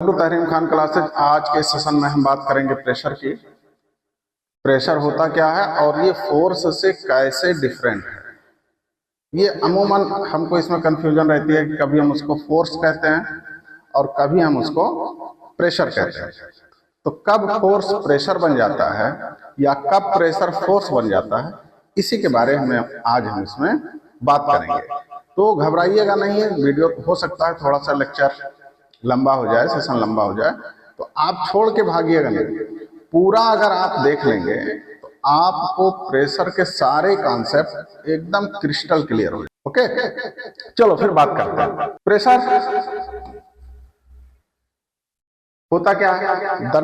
To Tahreem Khan classes. आज के session में हम बात करेंगे प्रेशर की। प्रेशर होता क्या है और ये फोर्स से कैसे डिफरेंट है। ये अमूमन हमको इसमें कंफ्यूजन रहती है कि कभी हम उसको फोर्स कहते हैं और कभी हम उसको प्रेशर कहते हैं। तो कब फोर्स प्रेशर बन जाता है या कब प्रेशर फोर्स बन जाता है, इसी के बारे में आज हम इसमें बात करेंगे। तो घबराइएगा नहीं, है वीडियो हो सकता है थोड़ा सा लेक्चर लंबा हो जाए, सेशन लंबा हो जाए, तो आप छोड़ के भागिएगा नहीं। पूरा अगर आप देख लेंगे तो आपको प्रेशर के सारे कॉन्सेप्ट एकदम क्रिस्टल क्लियर हो जाए। ओके, चलो फिर बात करते हैं। प्रेशर होता क्या है? The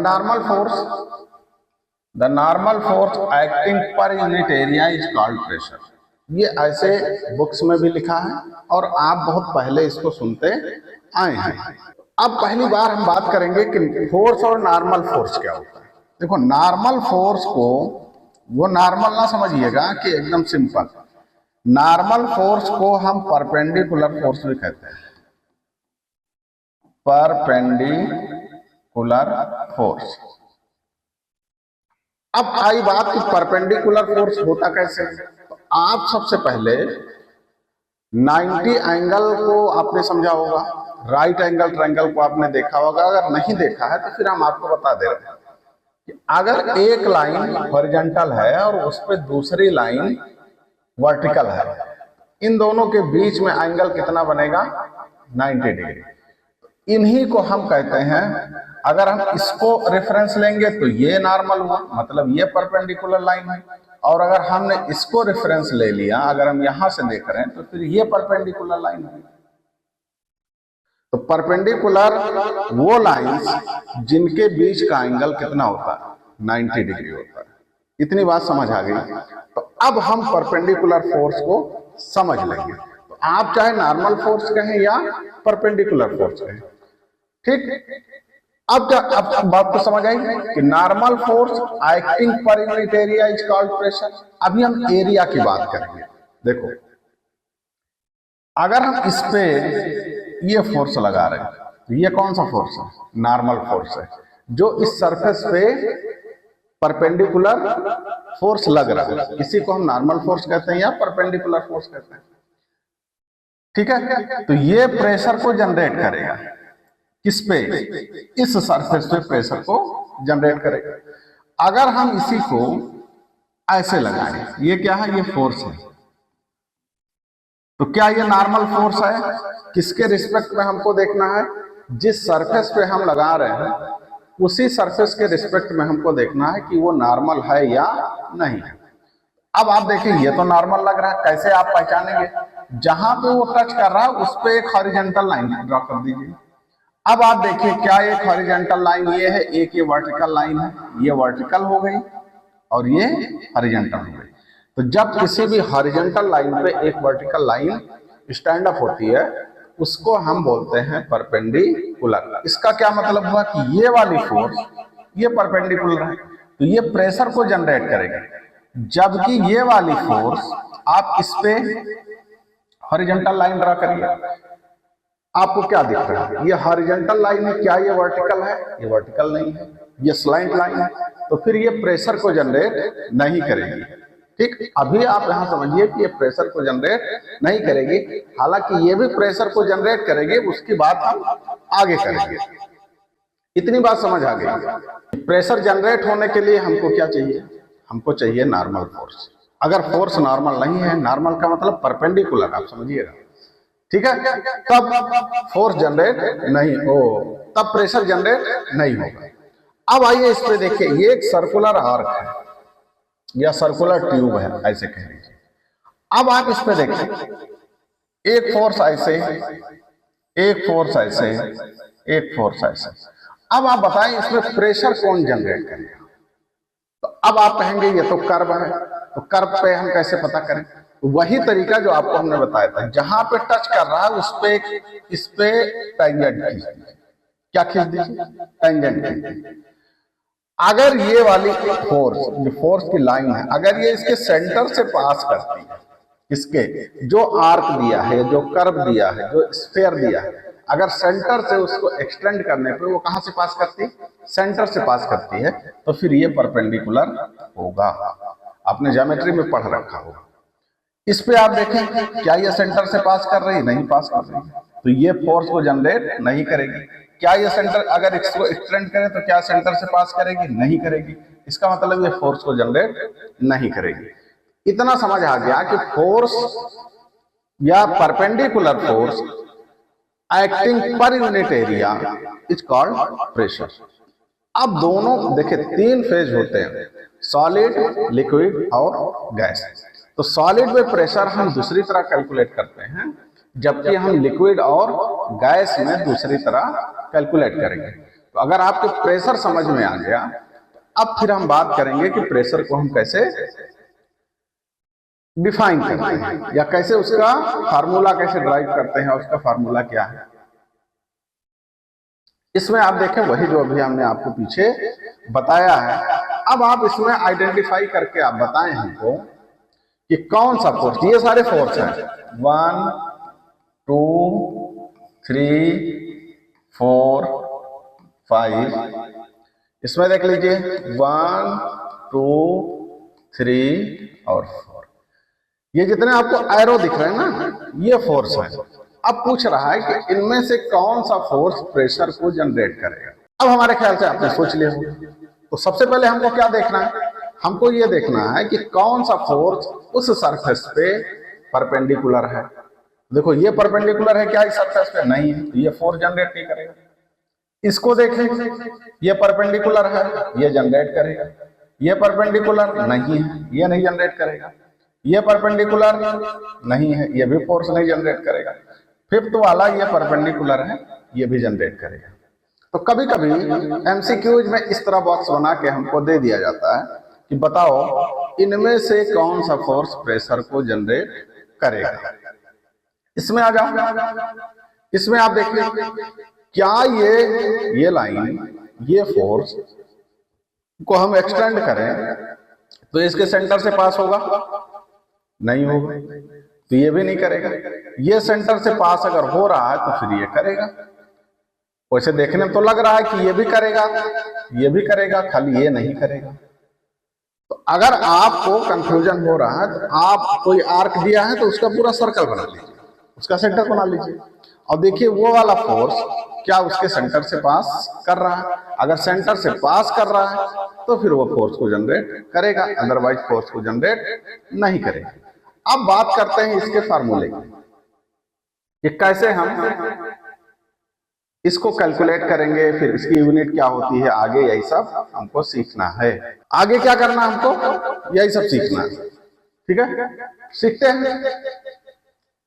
normal force acting per unit area is called pressure. ये ऐसे बुक्स में भी लिखा है और आप बहुत पहले इसको सुनते आए हैं। अब पहली बार हम बात करेंगे कि फोर्स और नॉर्मल फोर्स क्या होता है। देखो, नॉर्मल फोर्स को वो नॉर्मल ना समझिएगा कि एकदम सिंपल। नॉर्मल फोर्स को हम परपेंडिकुलर फोर्स भी कहते हैं। Perpendicular force. अब आई बात कि परपेंडिकुलर फोर्स होता कैसे। तो आप सबसे पहले 90 एंगल को आपने समझा होगा, राइट एंगल ट्रायंगल को आपने देखा होगा। अगर नहीं देखा है तो फिर हम आपको बता दे रहे हैं कि अगर एक लाइन हॉरिजॉन्टल है और उस पर दूसरी लाइन वर्टिकल है, इन दोनों के बीच में एंगल कितना बनेगा? 90 डिग्री। इन्हीं को हम कहते हैं, अगर हम इसको रेफरेंस लेंगे तो ये नॉर्मल हुआ, मतलब ये परपेंडिकुलर लाइन है। और अगर हमने इसको रेफरेंस ले लिया, अगर हम यहां से देख रहे हैं तो फिर ये परपेंडिकुलर लाइन है। तो परपेंडिकुलर वो लाइंस जिनके बीच का एंगल कितना होता है? 90 डिग्री होता है। इतनी बात समझ आ गई। तो अब हम परपेंडिकुलर फोर्स को समझ लेंगे। तो आप चाहे नॉर्मल फोर्स कहें या परपेंडिकुलर फोर्स कहें, ठीक। अब बात तो समझ आई कि normal force acting per unit area is called pressure. अभी हम एरिया की बात करेंगे। देखो, अगर हम इस पे ये फोर्स लगा रहे हैं तो ये कौन सा फोर्स है? नॉर्मल फोर्स है, जो इस सरफेस पे परपेंडिकुलर फोर्स लग रहा है। इसी को हम नॉर्मल फोर्स कहते हैं या परपेंडिकुलर फोर्स कहते हैं, ठीक है। तो ये प्रेशर को जनरेट करेगा। किस पे? इस सरफेस पे प्रेशर को जनरेट करेगा। अगर हम इसी को ऐसे लगाएं, ये क्या है? ये फोर्स है। तो क्या ये नॉर्मल फोर्स है? किसके रिस्पेक्ट में हमको देखना है? जिस सरफेस पे हम लगा रहे हैं उसी सरफेस के रिस्पेक्ट में हमको देखना है कि वो नॉर्मल है या नहीं है। अब आप देखिए, ये तो नॉर्मल लग रहा है। कैसे आप पहचानेंगे? जहां पे वो टच कर रहा है उस पे एक हॉरिजॉन्टल लाइन ड्रॉ कर दीजिए। अब आप देखिए, क्या एक हॉरिजॉन्टल लाइन ये है, एक ये वर्टिकल लाइन है। ये वर्टिकल हो गई और ये हॉरिजॉन्टल हो गई। तो जब किसी भी हॉरिजॉन्टल लाइन पे एक वर्टिकल लाइन स्टैंड अप होती है, उसको हम बोलते हैं परपेंडिकुलर। इसका क्या मतलब हुआ कि ये वाली फोर्स ये परपेंडिकुलर है, तो ये प्रेशर को जनरेट करेगी। जबकि ये वाली फोर्स, आप इस पे हॉरिजॉन्टल लाइन ड्रा करिए, आपको क्या दिख रहा है? ये हॉरिजॉन्टल लाइन है। क्या ये वर्टिकल है? ये वर्टिकल नहीं है, ये स्लैंट लाइन है। तो फिर ये प्रेशर को जनरेट नहीं करेगी, ठीक। अभी आप यहां समझिए कि ये प्रेशर को जनरेट नहीं करेगी, हालांकि ये भी प्रेशर को जनरेट करेगी। उसकी बात हम आगे करेंगे। इतनी बात समझ आ गई। प्रेशर जनरेट होने के लिए हमको क्या चाहिए? हमको चाहिए नॉर्मल फोर्स। अगर फोर्स नॉर्मल नहीं है, नॉर्मल का मतलब परपेंडिकुलर, आप समझिएगा, ठीक है, तब फोर्स जनरेट नहीं हो, तब प्रेशर जनरेट नहीं होगा। अब आइए इस पे देखिए, ये एक सर्कुलर आर्क है या सर्कुलर ट्यूब है, ऐसे कह लीजिए। अब आप इस पे देखिए, एक फोर्स ऐसे, एक फोर्स ऐसे, एक फोर्स ऐसे। अब आप बताएं इसमें प्रेशर कौन जनरेट करेगा? तो अब आप कहेंगे ये तो कर्व है, तो कर्व पे हम कैसे पता करें? वही तरीका जो आपको हमने बताया था, जहां पे टच कर रहा है उस पे, इस पे टेंजेंट खींच दीजिए। क्या खींच दीजिए? टेंजेंट खींच दीजिए। अगर ये वाली फोर्स, जो फोर्स की लाइन है, अगर ये इसके सेंटर से पास करती है, इसके जो आर्क दिया है, जो कर्व दिया है, जो स्फीयर दिया है, अगर सेंटर से उसको एक्सटेंड करने पे वो कहां से पास करती है, सेंटर से पास करती है, तो फिर ये परपेंडिकुलर होगा। आपने ज्योमेट्री में पढ़ रखा होगा। इस पे आप देखें, क्या ये सेंटर से पास कर रही है, नहीं पास कर रही है, तो ये फोर्स को जनरेट नहीं करेगी। क्या ये सेंटर अगर इसको एक्सटेंड करें तो क्या सेंटर से पास करेगी, नहीं करेगी। इसका मतलब ये फोर्स को जनरेट नहीं करेगी। इतना समझ आ गया कि फोर्स या perpendicular force acting per unit area is called pressure. अब दोनों देखिए 3 फेज होते हैं, सॉलिड, लिक्विड और गैस। तो सॉलिड में प्रेशर हम दूसरी तरह कैलकुलेट करते हैं, जबकि हम लिक्विड और गैस में दूसरी तरह कैलकुलेट करेंगे। तो अगर आपके प्रेशर समझ में आ गया, अब फिर हम बात करेंगे कि प्रेशर को हम कैसे डिफाइन करते हैं या कैसे उसका फार्मूला कैसे ड्राइव करते हैं, उसका फार्मूला क्या है। इसमें आप देखें वही जो अभी हमने आपको पीछे बताया है। अब आप इसमें आइडेंटिफाई करके आप बताएं हमको कि कौन सा फोर्स, ये सारे फोर्स हैं 1 2 3 4 5। इसमें देख लीजिए 1 2 3 और 4। ये जितने आपको एरो दिख रहे हैं ना, ये फोर्स है। अब पूछ रहा है कि इनमें से कौन सा फोर्स प्रेशर को जनरेट करेगा। अब हमारे ख्याल से आपने सोच लिया होगा, तो सबसे पहले हमको क्या देखना है, हमको ये देखना है कि कौन सा फोर्स उस सरफेस पे परपेंडिकुलर है। देखो ये परपेंडिकुलर है क्या इस सरफेस पे, नहीं है, तो ये फोर्स जनरेट नहीं करेगा। इसको देखें, ये परपेंडिकुलर है, ये जनरेट करेगा। ये परपेंडिकुलर नहीं है, ये नहीं जनरेट करेगा। ये परपेंडिकुलर नहीं है, ये भी फोर्स नहीं जनरेट करेगा। फिफ्थ वाला ये परपेंडिकुलर है, ये भी जनरेट करेगा। तो कभी कभी एमसीक्यूज में इस तरह बॉक्स बना के हमको दे दिया जाता है कि बताओ इनमें से कौन सा फोर्स प्रेशर को जनरेट करेगा। इसमें आ जाओ, इसमें आप देखिए, क्या ये लाइन, ये फोर्स को हम एक्सटेंड करें तो इसके सेंटर से पास होगा, नहीं होगा, तो ये भी नहीं करेगा। ये सेंटर से पास अगर हो रहा है तो फिर ये करेगा। वैसे देखने में तो लग रहा है कि ये भी करेगा, ये भी करेगा, खाली ये नहीं करेगा। तो अगर आपको कंफ्यूजन हो रहा है तो आप कोई आर्क दिया है तो उसका पूरा सर्कल बना लीजिए, उसका सेंटर बना लीजिए और देखिए वो वाला फोर्स क्या उसके सेंटर से पास कर रहा है। अगर सेंटर से पास कर रहा है तो फिर वो फोर्स को जनरेट करेगा, अदरवाइज फोर्स को जनरेट नहीं करेगा। अब बात करते हैं इसके फार्मूले की, कि कैसे हम इसको कैलकुलेट करेंगे, फिर इसकी यूनिट क्या होती है, आगे यही सब हमको सीखना है। आगे क्या करना हमको, यही सब सीखना है। ठीक है, सीखते हैं,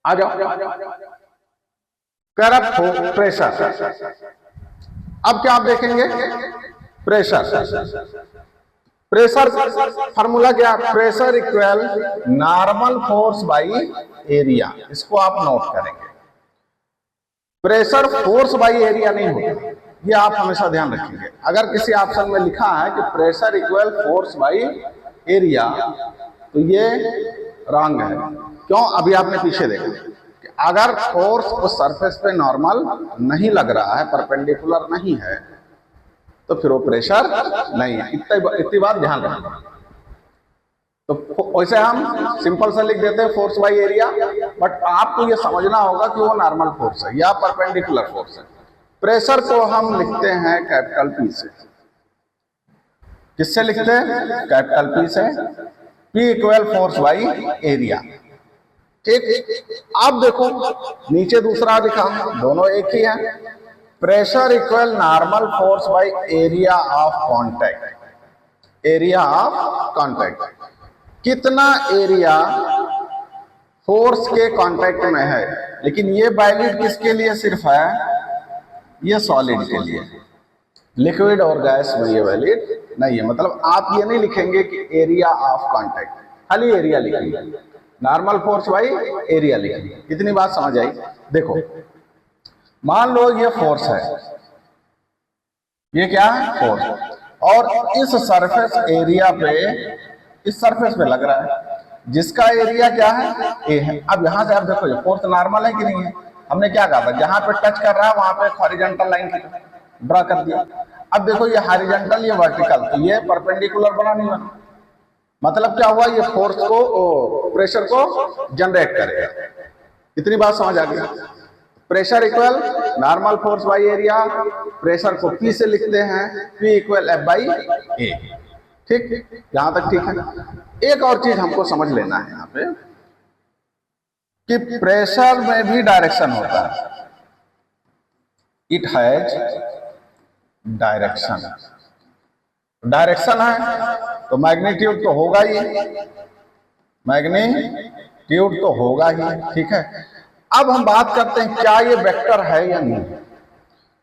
आ जाओ। Current pressure. अब क्या आप देखेंगे, प्रेशर। प्रेशर फार्मूला क्या, pressure equal normal force by area. इसको आप नोट करेंगे। प्रेशर फोर्स बाई एरिया नहीं होता, ये आप हमेशा ध्यान रखेंगे। अगर किसी ऑप्शन में लिखा है कि pressure equal force by area तो ये रॉन्ग है। क्यों, अभी आपने पीछे देखा कि अगर फोर्स उस सरफेस पे नॉर्मल नहीं लग रहा है, परपेंडिकुलर नहीं है, तो फिर वो प्रेशर नहीं है। इतनी बात ध्यान रखना। तो वैसे हम सिंपल सा लिख देते हैं फोर्स बाई एरिया, बट आपको ये समझना होगा कि वो नॉर्मल फोर्स है या परपेंडिकुलर फोर्स है। प्रेशर को हम लिखते हैं कैपिटल पी से। किससे लिखते हैं, कैपिटल पी से। P equal force by area. ठीक, अब देखो नीचे दूसरा लिखा, दोनों एक ही है। Pressure equal normal force by area of contact. Area of contact, कितना एरिया फोर्स के कांटेक्ट में है। लेकिन ये वैलिड किसके लिए सिर्फ है, ये सॉलिड के लिए। लिक्विड और गैस में ये वैलिड नहीं है। मतलब आप ये नहीं लिखेंगे कि एरिया ऑफ कांटेक्ट, खाली एरिया लिखेंगे, नॉर्मल फोर्स बाई एरिया लिखेंगे। इतनी बात समझ आई। देखो मान लो ये फोर्स है, ये क्या है, फोर्स, और इस सरफेस एरिया पे, इस सरफेस पे लग रहा है, जिसका एरिया क्या है, ए है। अब यहां से आप देखो ये फोर्स नॉर्मल है कि नहीं है, हमने क्या कहा था, जहां पे टच कर रहा है वहां पे हॉरिजॉन्टल लाइन ड्रा कर दिया। अब देखो ये हॉरिजॉन्टल, ये वर्टिकल, तो ये परपेंडिकुलर बना नहीं बना। मतलब क्या हुआ, ये फोर्स को, प्रेशर को जनरेट करेगा। इतनी बात समझ आ गई। Pressure equal normal force by area, pressure को P से लिखते हैं, P equal F by A। ठीक, यहां तक ठीक है। एक और चीज हमको समझ लेना है यहाँ पे कि प्रेशर में भी डायरेक्शन होता है। It has direction. डायरेक्शन है तो मैग्नीट्यूड तो होगा ही, मैग्नीट्यूड तो होगा ही। ठीक है, अब हम बात करते हैं क्या ये वेक्टर है या नहीं,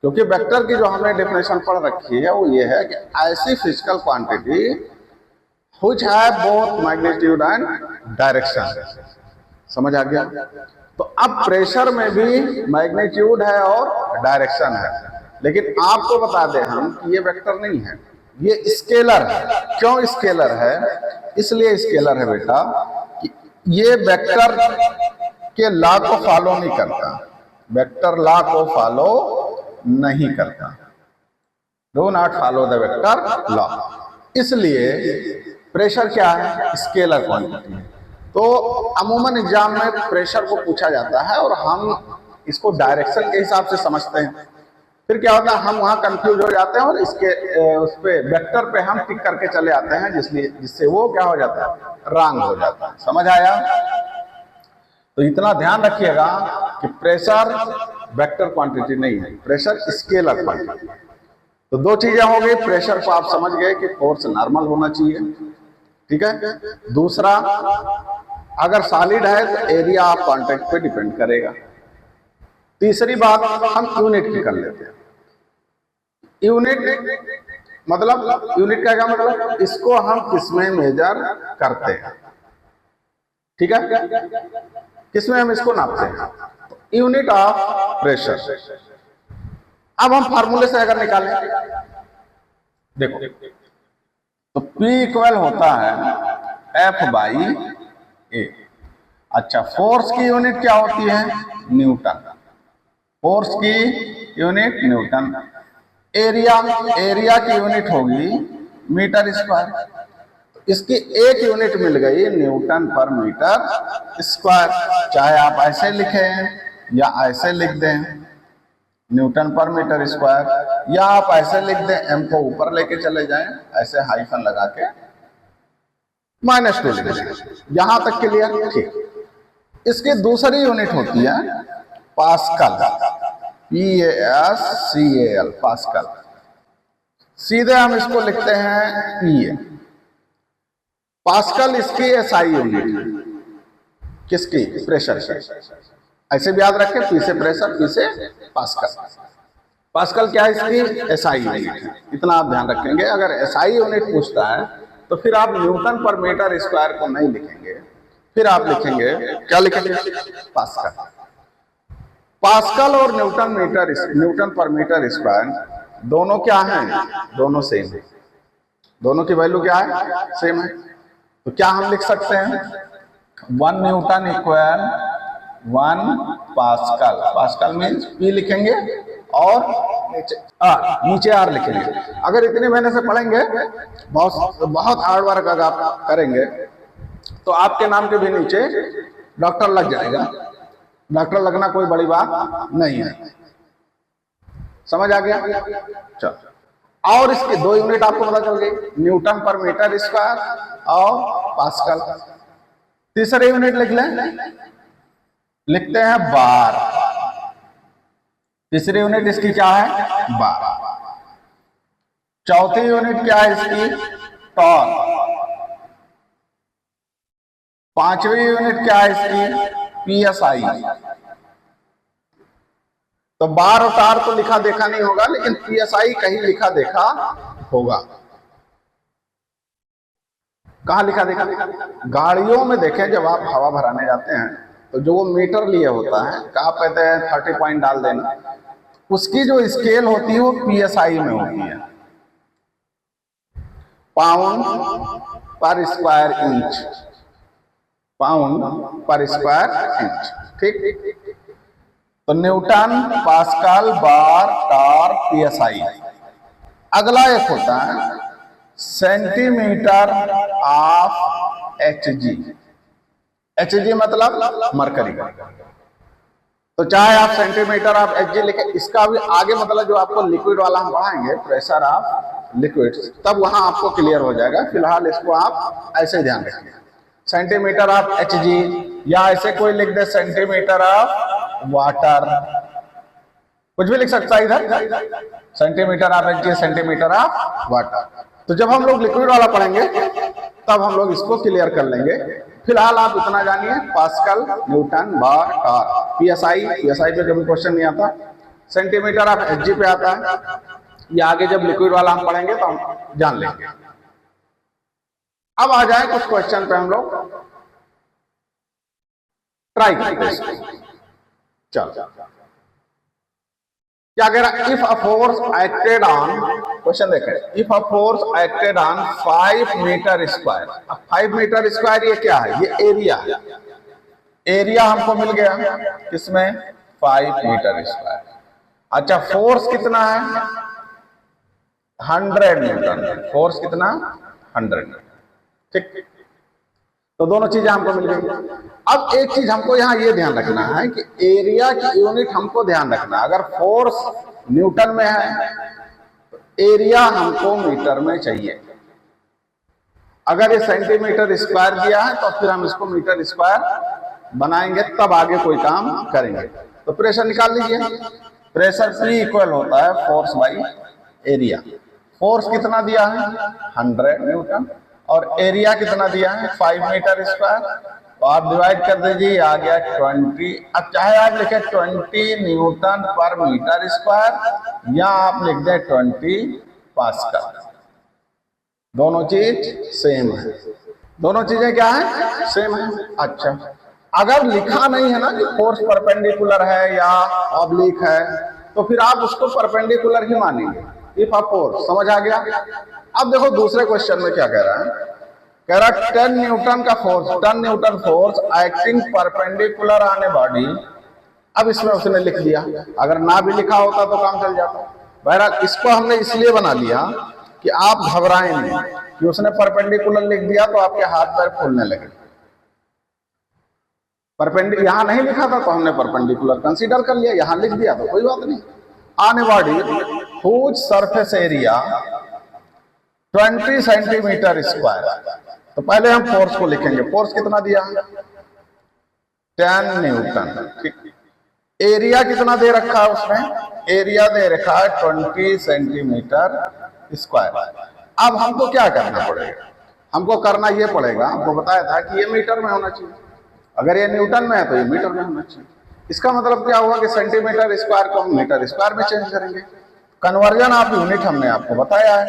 क्योंकि वेक्टर की जो हमने डेफिनेशन पढ़ रखी है वो ये है कि ऐसी physical quantity which have both magnitude and direction. समझ आ गया? तो अब प्रेशर में भी मैग्नीट्यूड है और डायरेक्शन है, लेकिन आपको बता दें हम कि ये वेक्टर नहीं है, ये स्केलर है। क्यों स्केलर है? इसलिए स्केलर है बेटा कि ये वेक्टर के लॉ को फॉलो नहीं करता, वेक्टर लॉ को फॉलो नहीं करता, do not follow the vector law. इसलिए प्रेशर क्या है? स्केलर क्वांटिटी है। तो अमूमन एग्जाम में प्रेशर को पूछा जाता है और हम इसको डायरेक्शन के हिसाब से समझते हैं। फिर क्या होता है, हम वहां कंफ्यूज हो जाते हैं और इसके उस पे वेक्टर पे हम टिक करके चले आते हैं, जिससे वो क्या हो जाता है, रॉन्ग हो जाता है। समझ आया? तो इतना ध्यान रखिएगा कि प्रेशर वेक्टर क्वांटिटी नहीं है, प्रेशर स्केलर क्वांटिटी। तो दो चीजें हो गई, प्रेशर को आप समझ गए कि फोर्स नॉर्मल होना चाहिए। ठीक है, दूसरा अगर सॉलिड है तो एरिया ऑफ कांटेक्ट पे डिपेंड करेगा। तीसरी बात हम यूनिट की कर लेते हैं। यूनिट मतलब, यूनिट का क्या मतलब, इसको हम किसमें मेजर करते हैं। ठीक है, किसमें हम इसको नापते हैं, यूनिट ऑफ प्रेशर। अब हम फार्मूले से अगर निकालें, देखो तो P इक्वल होता है F बाई ए। अच्छा, फोर्स की यूनिट क्या होती है? न्यूटन। फोर्स की यूनिट न्यूटन। एरिया, एरिया की यूनिट होगी मीटर स्क्वायर। इसकी एक यूनिट मिल गई न्यूटन पर मीटर स्क्वायर। चाहे आप ऐसे लिखें या ऐसे लिख दें, न्यूटन पर मीटर स्क्वायर, या आप ऐसे लिख दें, m को ऊपर लेके चले जाएं, ऐसे हाइफन लगा के -2 लिख दें। यहां तक क्लियर? ठीक। इसकी दूसरी यूनिट होती है पास्कल, PASCAL, पास्कल। सीधे हम इसको लिखते हैं PA। पास्कल इसकी SI यूनिट है। किसकी? प्रेशर की। ऐसे भी याद रखें, P से प्रेशर, P से पास्कल। पास्कल क्या है? इसकी SI यूनिट है। इतना आप ध्यान रखेंगे। अगर SI यूनिट पूछता है तो फिर आप न्यूटन पर मीटर स्क्वायर को नहीं लिखेंगे, फिर आप लिखेंगे, क्या लिखेंगे? पास्कल। पास्कल और न्यूटन पर मीटर स्क्वायर दोनों क्या हैं? दोनों सेम है। दोनों की वैल्यू क्या है? सेम है। तो क्या हम लिख सकते हैं? 1 Newton equal 1 pascal. Pascal means P लिखेंगे और नीचे R लिखेंगे। अगर इतने महीने से पढ़ेंगे, बहुत हार्ड वर्क अगर आप करेंगे तो आपके नाम के भी नीचे डॉक्टर लग जाएगा। डॉक्टर लगना कोई बड़ी बात नहीं है। समझ आ गया? चलो, और इसके दो यूनिट आपको पता चल गई, न्यूटन पर मीटर स्क्वायर और पास्कल। तीसरे यूनिट लिख लें, लिखते हैं बार। तीसरी यूनिट इसकी क्या है? बार। चौथी यूनिट क्या है इसकी? टॉर्क। पांचवी यूनिट क्या है इसकी? PSI। तो बार और टार तो लिखा देखा नहीं होगा, लेकिन PSI कहीं लिखा देखा होगा। कहां लिखा देखा? गाड़ियों में देखें, जब आप हवा भराने जाते हैं तो जो वो मीटर लिए होता है, क्या कहते हैं, 30 पॉइंट डाल देना, उसकी जो स्केल होती है वो PSI में होती है, पाउंड पर स्क्वायर इंच। पाउंड पर स्क्वायर इंच। ठीक। तो न्यूटन, पास्कल, बार, टॉर्क, पीएसआई। अगला एक होता है सेंटीमीटर ऑफ एचजी। एचजी मतलब मरकरी। तो चाहे आप सेंटीमीटर ऑफ एचजी लिखे, इसका भी आगे मतलब जो आपको लिक्विड वाला हम पढ़ाएंगे, प्रेशर ऑफ लिक्विड, तब वहां आपको क्लियर हो जाएगा। फिलहाल इसको आप ऐसे ध्यान रखिए, सेंटीमीटर ऑफ एचजी, या ऐसे कोई लिख दे सेंटीमीटर ऑफ वाटर, कुछ भी लिख सकता है इधर, centimetre of Hg, centimetre of water. तो जब हम लोग लिक्विड वाला पढ़ेंगे तब हम लोग इसको क्लियर कर लेंगे। फिलहाल आप इतना जानिए, पास्कल, न्यूटन, बार, टॉर्क, पीएसआई। पीएसआई पे कभी क्वेश्चन नहीं आता, सेंटीमीटर ऑफ एचजी पे आता है। ये आगे जब लिक्विड वाला हम पढ़ेंगे तो हम जान लेंगे। अब आ जाए कुछ क्वेश्चन पे हम लोग ट्राई करते हैं। चलो क्या कह रहा है, if a force acted on, question देखें, if a force acted on 5 metre square. अब 5 मीटर स्क्वायर ये क्या है, ये एरिया है। एरिया हमको मिल गया किसमें, 5 मीटर स्क्वायर। अच्छा फोर्स कितना है, 100 न्यूटन। फोर्स कितना, 100। ठीक, तो दोनों चीजें हमको मिल गई। अब एक चीज हमको यहाँ ये ध्यान रखना है कि एरिया की यूनिट हमको ध्यान रखना। अगर फोर्स न्यूटन में है तो एरिया हमको मीटर में चाहिए। अगर ये सेंटीमीटर स्क्वायर दिया है तो फिर हम इसको मीटर स्क्वायर बनाएंगे, तब आगे कोई काम करेंगे। तो प्रेशर निकाल लीजिए। प्रेशर P इक्वल होता है फोर्स बाई एरिया। फोर्स कितना दिया है, 100 न्यूटन, और एरिया कितना दिया है, 5 मीटर स्क्वायर। तो आप डिवाइड कर दीजिए, आ गया 20। अब चाहे आप लिखे 20 न्यूटन पर मीटर स्क्वायर, या आप लिख दें 20 पास्कल। दोनों चीज सेम है, दोनों चीजें क्या है, सेम है। अच्छा अगर लिखा नहीं है ना कि फोर्स परपेंडिकुलर है या ऑब्लिक है, तो फिर आप उसको परपेंडिकुलर ही मानेंगे। इफ अ फोर्स, समझ आ गया। अब देखो दूसरे क्वेश्चन में क्या कह रहा है, कह रहा है 10 न्यूटन का force, 10 Newton force acting perpendicular on a body. अब इसमें उसने लिख दिया, अगर ना भी लिखा होता तो काम चल जाता। बहरहाल इसको हमने इसलिए बना लिया कि आप घबराएं नहीं, कि उसने परपेंडिकुलर लिख दिया तो आपके हाथ पैर फूलने लगे। परपेंडिकुलर यहां नहीं लिखा था तो हमने परपेंडिकुलर कंसीडर कर लिया, यहां लिख दिया तो कोई बात नहीं। On a body whose surface area 20 centimetre square. तो पहले हम फोर्स को लिखेंगे। फोर्स कितना दिया, 10 न्यूटन। ठीक, एरिया कितना दे रखा है उसने, एरिया दे रखा है 20 सेंटीमीटर स्क्वायर। अब हमको क्या करना पड़ेगा, हमको करना ये पड़ेगा, हमको बताया था कि ये मीटर में होना चाहिए। अगर ये न्यूटन में है तो ये मीटर में होना चाहिए। इसका मतलब क्या हुआ कि सेंटीमीटर स्क्वायर को हम मीटर स्क्वायर में चेंज करेंगे। कन्वर्जन ऑफ यूनिट हमने आपको बताया है।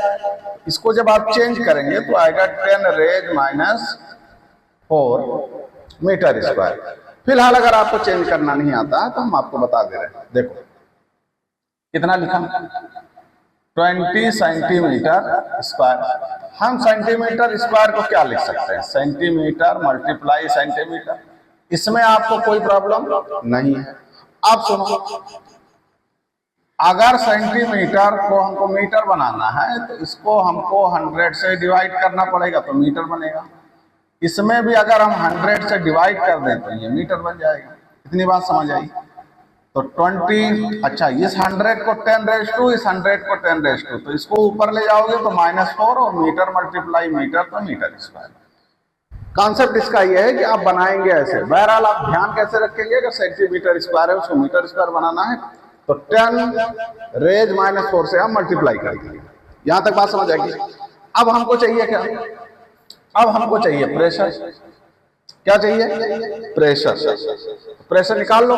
इसको जब आप चेंज करेंगे तो आएगा 10 रेज -4 मीटर स्क्वायर। फिलहाल अगर आपको चेंज करना नहीं आता तो हम आपको बता दे रहे हैं। देखो कितना लिखा, 20 सेंटीमीटर स्क्वायर। हम सेंटीमीटर स्क्वायर को क्या लिख सकते हैं, सेंटीमीटर मल्टीप्लाई सेंटीमीटर। इसमें आपको कोई प्रॉब्लम नहीं है। अब सुनो, अगर सेंटीमीटर को हमको मीटर बनाना है तो इसको हमको 100 से डिवाइड करना पड़ेगा तो मीटर बनेगा। इसमें भी अगर हम 100 से डिवाइड कर दें तो ये मीटर बन जाएगा। इतनी बात समझ आई। तो 20, अच्छा इस 100 को 10 रेज टू, इस 100 को 10 रेज टू, तो इसको ऊपर ले जाओगे तो -4, और मीटर मल्टीप्लाई मीटर तो मीटर स्क्वायर। कॉन्सेप्ट इसका यह है कि आप बनाएंगे ऐसे। बहरहाल आप ध्यान कैसे रखेंगे, अगर सेंटीमीटर स्क्वायर है उसको मीटर स्क्वायर बनाना है तो 10 रेज -4 से आप मल्टीप्लाई कर दीजिए। यहां तक बात समझ आएगी। अब हमको चाहिए क्या, अब हमको चाहिए प्रेशर। क्या चाहिए, प्रेशर। प्रेशर निकाल लो।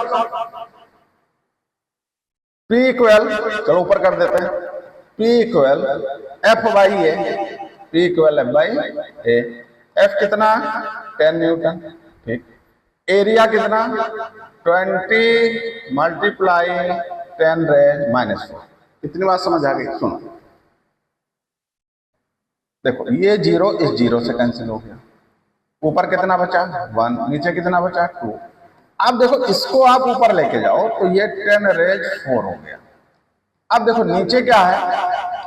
P इक्वल, चलो ऊपर कर देते हैं, P equal F/A, P equal F/A। F कितना, 10 न्यूटन। ठीक, एरिया कितना, 20 मल्टीप्लाई 10 रेज -4। इतनी बात समझ आ गई। सुनो देखो, ये 0 इस 0 से कैंसिल हो गया। ऊपर कितना बचा, 1, नीचे कितना बचा, 2। अब देखो इसको आप ऊपर लेके जाओ तो ये 10 रेज 4 हो गया। अब देखो नीचे क्या है,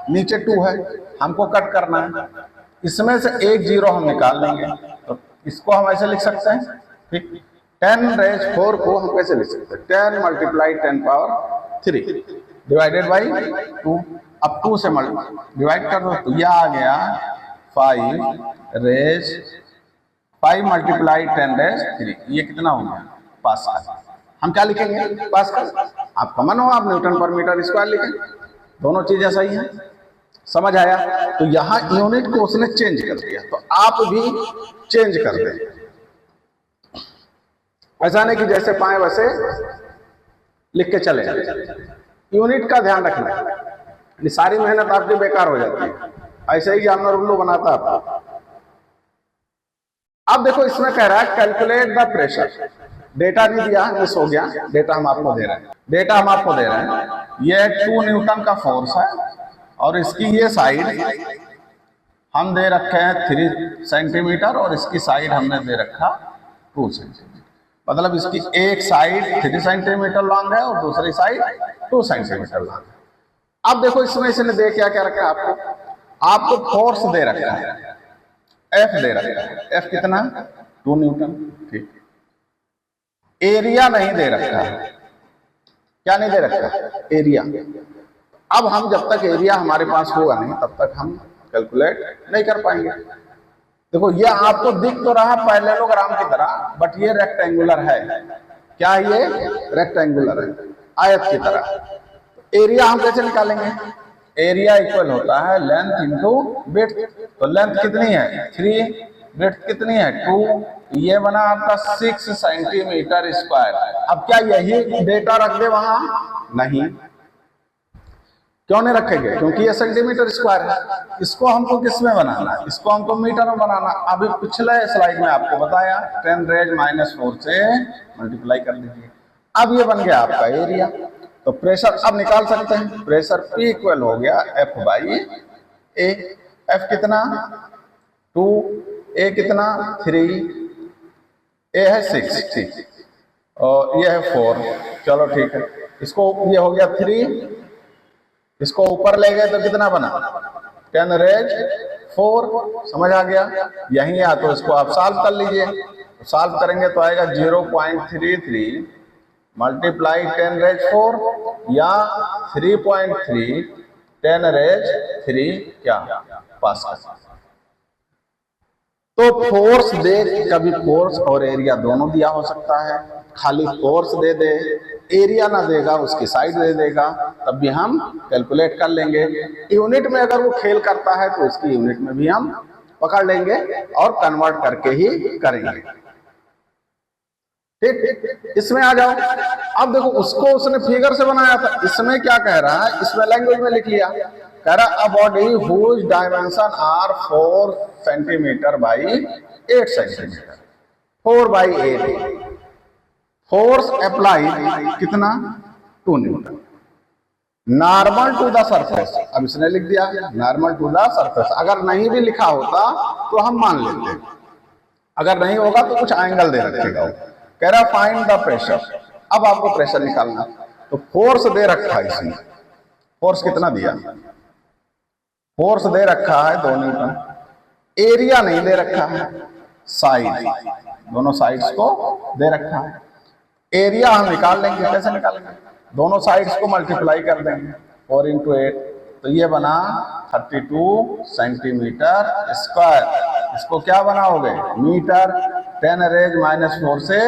नीचे 2 है, हमको कट करना है, इसमें से एक जीरो हम निकाल लेंगे, तो इसको हम ऐसे लिख सकते हैं, ठीक। 10 रेज 4 को हम कैसे लिख सकते हैं, 10 मल्टीप्लाई 10 पावर 3 डिवाइडेड बाई 2। अब 2 से डिवाइड कर दो तो यह आ गया 5 रेज 5 मल्टीप्लाई 10 रेज 3, ये कितना हो गया पास्कल। हम क्या लिखेंगे पास्कल, आप कॉमन हो, आप न्यूटन पर मीटर स्क्वायर लिखें, दोनों चीजें सही हैं। समझ आया? तो यहां यूनिट को उसने चेंज कर दिया, तो आप भी चेंज कर दें, ऐसा नहीं कि जैसे पाए वैसे लिख के चले। यूनिट का ध्यान रखना है, सारी मेहनत आपकी बेकार हो जाती है, ऐसे ही जानवर उल्लू बनाता आपको। अब देखो इसमें कह रहा है कैलकुलेट द प्रेशर, डेटा नहीं दिया, मिस हो गया, डेटा हम आपको दे रहे हैं, डेटा हम आपको दे रहे हैं, ये 2 न्यूटन का फोर्स है और इसकी ये साइड हम दे रखे हैं 3 सेंटीमीटर और इसकी साइड हमने दे रखा 2 सेंटीमीटर, मतलब इसकी एक साइड 3 सेंटीमीटर लॉन्ग है और दूसरी साइड 2 सेंटीमीटर लॉन्ग है। अब देखो इसमें इसने दे क्या क्या रखा है आपको फोर्स दे रखा है, एफ दे रखा है, एफ कितना 2 न्यूटन, ठीक। एरिया नहीं दे रखा है, क्या नहीं दे रखा, एरिया। अब हम जब तक एरिया हमारे पास होगा नहीं तब तक हम कैलकुलेट नहीं कर पाएंगे। देखो ये आपको दिख तो रहा पैरेललोग्राम की तरह, बट ये रेक्टेंगुलर है, क्या ये रेक्टेंगुलर है, आयत की तरह। एरिया हम कैसे निकालेंगे, एरिया इक्वल होता है लेंथ इंटू विड्थ, तो लेंथ कितनी है 3, विड्थ कितनी है 2, ये बना आपका 6 सेंटीमीटर स्क्वायर। अब क्या यही डेटा रख दे वहां, नहीं, क्यों नहीं रखेंगे, क्योंकि ये सेंटीमीटर स्क्वायर है, इसको हमको किस में बनाना है, इसको हमको मीटर में बनाना। अभी पिछले स्लाइड में आपको बताया 10 रेज -4 से मल्टीप्लाई कर दीजिए, अब ये बन गया आपका एरिया। तो प्रेशर अब निकाल सकते हैं, प्रेशर P इक्वल हो गया F बाई A, F कितना 2, A कितना 3, A है 6, ठीक, और ये है 4, चलो ठीक है, इसको ये हो गया 3, इसको ऊपर ले गए तो कितना बना 10 रेज 4, समझ आ गया, यही है। तो इसको आप सॉल्व कर लीजिए, तो सॉल्व करेंगे तो आएगा 0.33 मल्टीप्लाई 10 रेज 4 या 3.3 10 रेज 3 क्या पास्कल। तो फोर्स दे, कभी फोर्स और एरिया दोनों दिया हो सकता है, खाली फोर्स दे दे एरिया ना देगा उसकी साइड दे देगा, तब भी हम कैलकुलेट कर लेंगे। यूनिट में अगर वो खेल करता है तो उसकी यूनिट में भी हम पकड़ लेंगे और कन्वर्ट करके ही करेंगे, ठीक। इसमें आ जाओ, अब देखो उसको उसने फिगर से बनाया था, इसमें क्या कह रहा है, इसमें लैंग्वेज में लिख लिया, कह रहा a body whose dimension are 4 centimetre by 8 centimetre, 4 by 8, force applied कितना 2 newton, normal to the surface. अब इसने लिख दिया नॉर्मल टू द सरफेस, अगर नहीं भी लिखा होता तो हम मान लेते, अगर नहीं होगा तो कुछ एंगल दे रखेगा। कह रहा फाइंड द प्रेशर, अब आपको प्रेशर निकालना, तो फोर्स दे रखा है इसने, फोर्स कितना दिया, फोर्स दे रखा है 2 न्यूटन, एरिया नहीं दे रखा है, साइड दोनों साइड्स को दे रखा है। एरिया हम निकाल लेंगे, कैसे निकालेंगे, दोनों साइड्स को मल्टीप्लाई कर देंगे, 4 × 8, तो ये बना 32 सेंटीमीटर स्क्वायर, इसको क्या बनाओगे मीटर, 10 रेज -4 से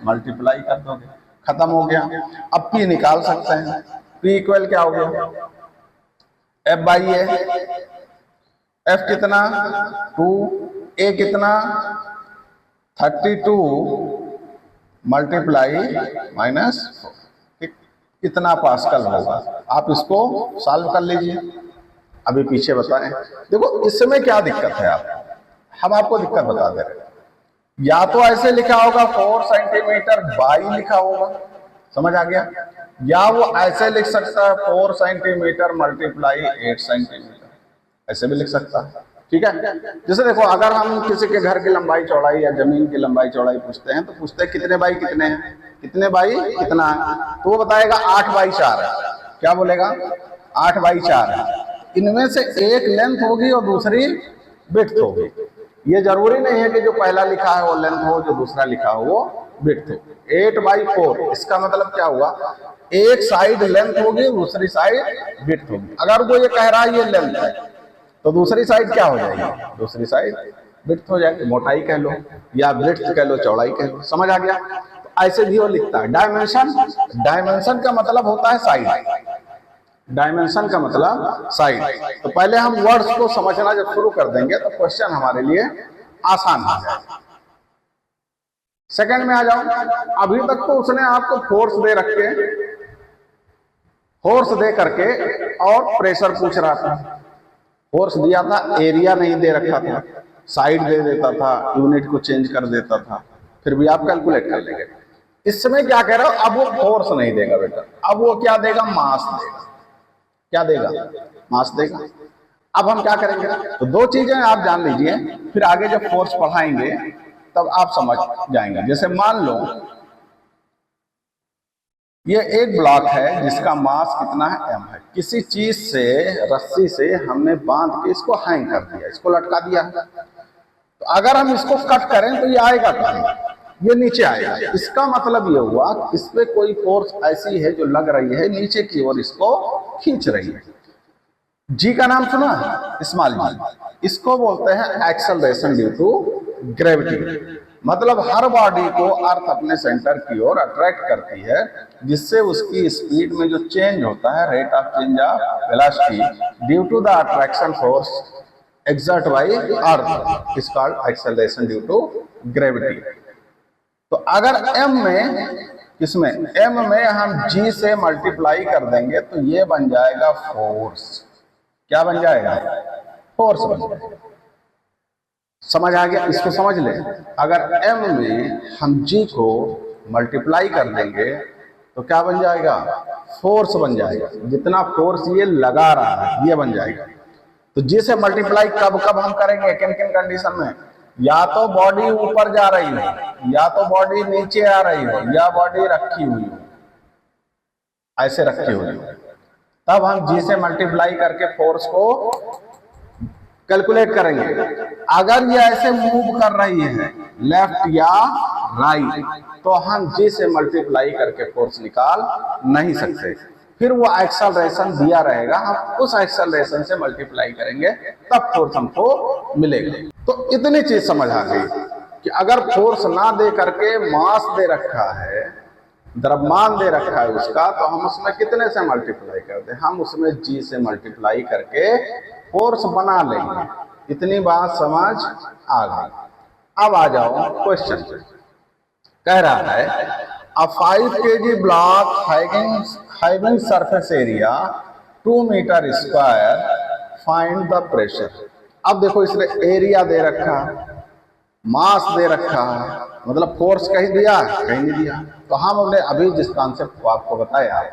मल्टीप्लाई कर दोगे, खत्म हो गया। अब P निकाल सकते हैं, P इक्वल क्या हो गया F बाई A, F कितना 2, A कितना 32 मल्टीप्लाई -4, ठीक, कितना पास्कल होगा, आप इसको सॉल्व कर लीजिए। अभी पीछे बताएं, देखो इसमें क्या दिक्कत है, हम आपको दिक्कत बता दे रहे हैं, या तो ऐसे लिखा होगा 4 सेंटीमीटर बाई लिखा होगा, समझ आ गया, या वो ऐसे लिख सकता है 4 सेंटीमीटर मल्टीप्लाई 8 सेंटीमीटर, ऐसे भी लिख सकता है, ठीक है। जैसे देखो, अगर हम किसी के घर की लंबाई चौड़ाई या जमीन की लंबाई चौड़ाई पूछते हैं तो पूछते हैं कितने बाई कितने हैं, कितने बाई कितना है, तो वो बताएगा 8/4 है। क्या बोलेगा? 8/4 है। इनमें से एक लेंथ होगी और दूसरी विड्थ होगी। ये जरूरी नहीं है कि जो पहला लिखा है वो लेंथ हो, जो दूसरा लिखा हो वो विड्थ हो। 8/4 इसका मतलब क्या हुआ? एक साइड लेंथ होगी, दूसरी साइड विड्थ होगी। अगर वो ये कह रहा है ये लेंथ है तो दूसरी साइड क्या हो जाएगी? दूसरी साइड विड्थ हो जाएगी। मोटाई कह लो या विड्थ कह लो, चौड़ाई कह लो। समझ आ गया? तो ऐसे भी वो लिखता है। डायमेंशन, डायमेंशन का मतलब होता है साइड। डायमेंशन का मतलब साइड। तो पहले हम वर्ड्स को समझना जब शुरू कर देंगे तो क्वेश्चन हमारे लिए आसान हो जाएगा। सेकंड में आ जाओ। अभी तक तो उसने आपको फोर्स दे रखे, फोर्स दे करके और प्रेशर पूछ रहा था। फोर्स दिया था, एरिया नहीं दे रखा था, साइड दे देता था, यूनिट को चेंज कर देता था, फिर भी आप कैलकुलेट कर लेंगे। इस समय क्या कह रहा हो? अब वो फोर्स नहीं देगा बेटा, अब वो क्या देगा? मास देगा। क्या देगा? मास देगा। अब हम क्या करेंगे? तो दो चीजें आप जान लीजिए, फिर आगे जब फोर्स पढ़ाएंगे तब आप समझ जाएंगे। जैसे मान लो ये एक ब्लॉक है जिसका मास कितना है? m है। किसी चीज से, रस्सी से हमने बांध के इसको हैंग कर दिया, इसको लटका दिया। तो अगर हम इसको कट करें तो ये आएगा कहाँ? ये नीचे आएगा। इसका मतलब ये हुआ इस पे कोई फोर्स ऐसी है जो लग रही है नीचे की ओर, इसको खींच रही है। जी का नाम सुना? स्मॉल जी। इसको बोलते हैं एक्सेलरेशन ड्यू टू ग्रेविटी। मतलब हर बॉडी को अर्थ अपने सेंटर की ओर अट्रैक्ट करती है, जिससे उसकी स्पीड में जो चेंज होता है, rate of change of velocity due to the attraction force exert by earth is called acceleration due to gravity. तो अगर m में, किसमें? m में हम g से मल्टीप्लाई कर देंगे तो ये बन जाएगा फोर्स। क्या बन जाएगा? फोर्स बन जाएगा। समझ आ गया? इसको समझ ले। अगर m में हम g को मल्टीप्लाई कर देंगे तो क्या बन जाएगा? फोर्स बन जाएगा। जितना फोर्स ये लगा रहा है ये बन जाएगा। तो g से मल्टीप्लाई कब कब हम करेंगे? किन किन कंडीशन में? या तो बॉडी ऊपर जा रही हो, या तो बॉडी नीचे आ रही हो, या बॉडी रखी हुई हो, ऐसे रखी हुई हो, तब हम जी से मल्टीप्लाई करके फोर्स को कैलकुलेट करेंगे। अगर ये ऐसे मूव कर रही है लेफ्ट या राइट तो हम जी से मल्टीप्लाई करके फोर्स निकाल नहीं सकते। फिर वो एक्सेलरेशन दिया रहेगा, हम उस एक्सेलरेशन से मल्टीप्लाई करेंगे तब फोर्स हमको मिलेगा। तो इतनी चीज समझ आ गई कि अगर फोर्स ना दे करके मास दे रखा है, द्रव्यमान दे रखा है उसका, तो हम उसमें कितने से मल्टीप्लाई करते हैं? हम उसमें जी से मल्टीप्लाई करके फोर्स बना लेंगे। इतनी बात समझ आ गई। अब आ जाओ क्वेश्चन। कह रहा है a 5 kg block having surface area 2 metre square, find the pressure. अब देखो इसने एरिया दे रखा, मास दे रखा, मतलब फोर्स कहीं दिया? कहीं नहीं दिया। तो हम हमने अभी जिस कॉन्सेप्ट को आपको बताया